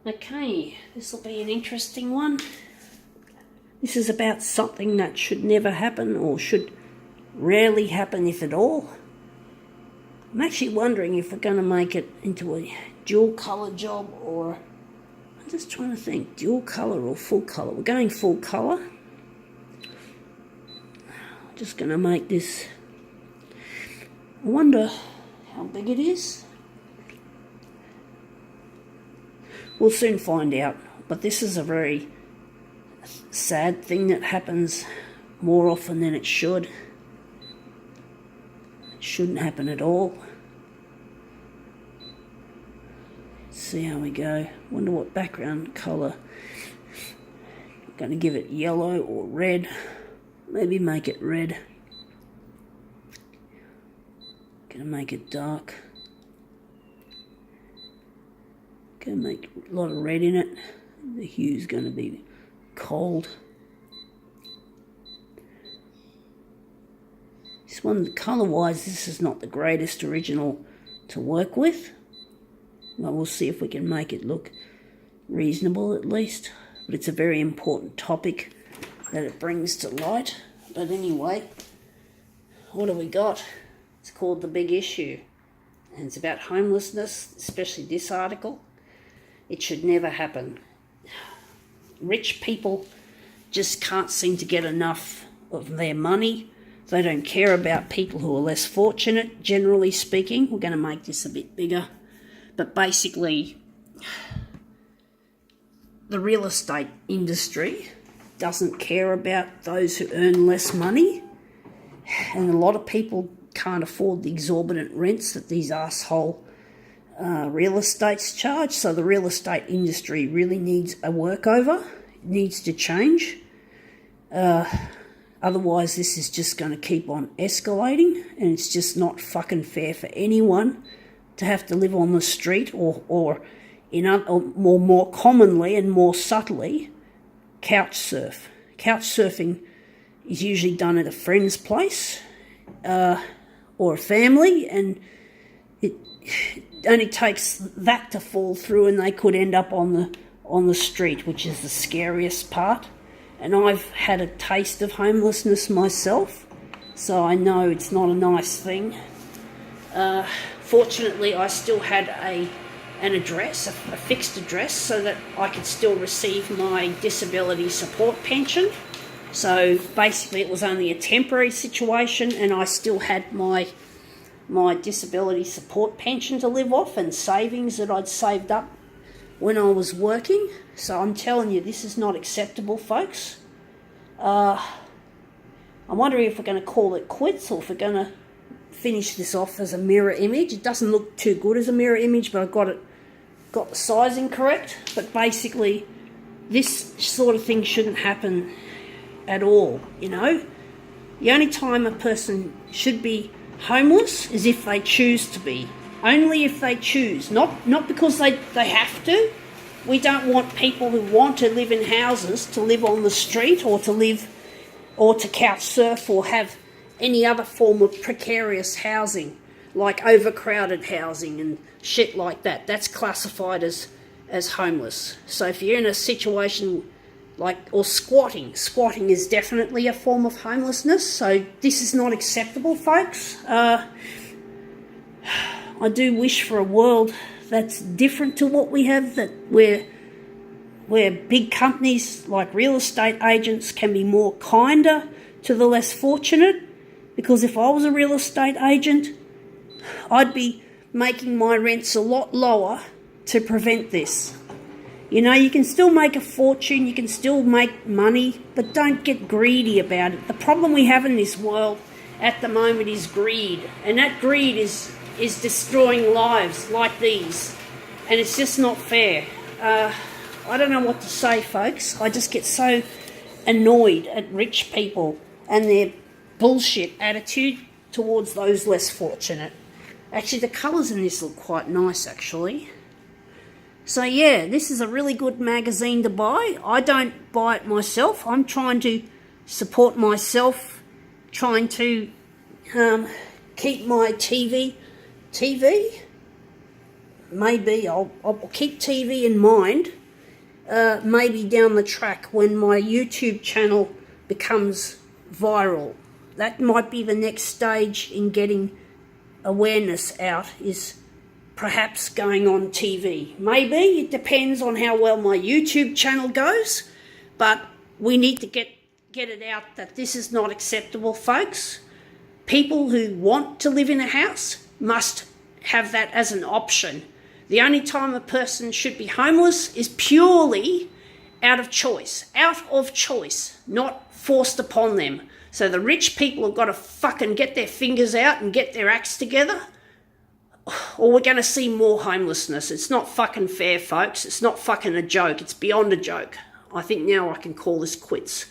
Okay, this will be an interesting one. This is about something that should never happen, or should rarely happen, if at all. I'm actually wondering if we're going to make it into a dual colour job, or I'm just trying to think, dual colour or full colour. We're going full colour. Just going to make this. I wonder how big it is. We'll soon find out, but this is a very sad thing that happens more often than it should. It shouldn't happen at all. Let's see how we go. Wonder what background colour. I'm going to give it yellow or red. Maybe make it red. Going to make it dark. Going to make a lot of red in it. The hue's going to be cold. This one, colour-wise, this is not the greatest original to work with. Well, we'll see if we can make it look reasonable at least. But it's a very important topic that it brings to light. But anyway, what do we got? It's called The Big Issue. And it's about homelessness, especially this article. It should never happen. Rich people just can't seem to get enough of their money. They don't care about people who are less fortunate, generally speaking. We're going to make this a bit bigger. But basically, the real estate industry doesn't care about those who earn less money. And a lot of people can't afford the exorbitant rents that these asshole real estates charge. So the real estate industry really needs a workover. It needs to change. Otherwise, this is just going to keep on escalating, and it's just not fucking fair for anyone to have to live on the street, or more commonly and more subtly, couch surf. Couch surfing is usually done at a friend's place or a family, and it only takes that to fall through and they could end up on the street, which is the scariest part. And I've had a taste of homelessness myself, so I know it's not a nice thing. Fortunately, I still had an address, a fixed address, so that I could still receive my disability support pension. So basically it was only a temporary situation, and I still had my disability support pension to live off and savings that I'd saved up when I was working. So I'm telling you, this is not acceptable, folks. I'm wondering if we're going to call it quits, or if we're going to finish this off as a mirror image. It doesn't look too good as a mirror image, but I've got the sizing correct. But basically, this sort of thing shouldn't happen at all, you know. The only time a person should be homeless is if they choose to be. Only if they choose, not because they have to. We don't want people who want to live in houses to live on the street, or to couch surf, or have any other form of precarious housing, like overcrowded housing and shit like that. That's classified as homeless. So if you're in a situation or squatting is definitely a form of homelessness. So this is not acceptable, folks. I do wish for a world that's different to what we have, that where big companies like real estate agents can be more kinder to the less fortunate. Because if I was a real estate agent, I'd be making my rents a lot lower to prevent this. You know, you can still make a fortune, you can still make money, but don't get greedy about it. The problem we have in this world at the moment is greed, and that greed is destroying lives like these, and it's just not fair. I don't know what to say, folks. I just get so annoyed at rich people and their bullshit attitude towards those less fortunate. Actually, the colours in this look quite nice, actually. So yeah, this is a really good magazine to buy. I don't buy it myself. I'm trying to support myself, trying to keep my TV. Maybe I'll keep TV in mind, maybe down the track when my YouTube channel becomes viral. That might be the next stage in getting awareness out, is perhaps going on TV. Maybe, it depends on how well my YouTube channel goes, but we need to get it out that this is not acceptable, folks. People who want to live in a house must have that as an option. The only time a person should be homeless is purely out of choice, not forced upon them. So the rich people have got to fucking get their fingers out and get their acts together, or we're going to see more homelessness. It's not fucking fair, folks. It's not fucking a joke. It's beyond a joke. I think now I can call this quits.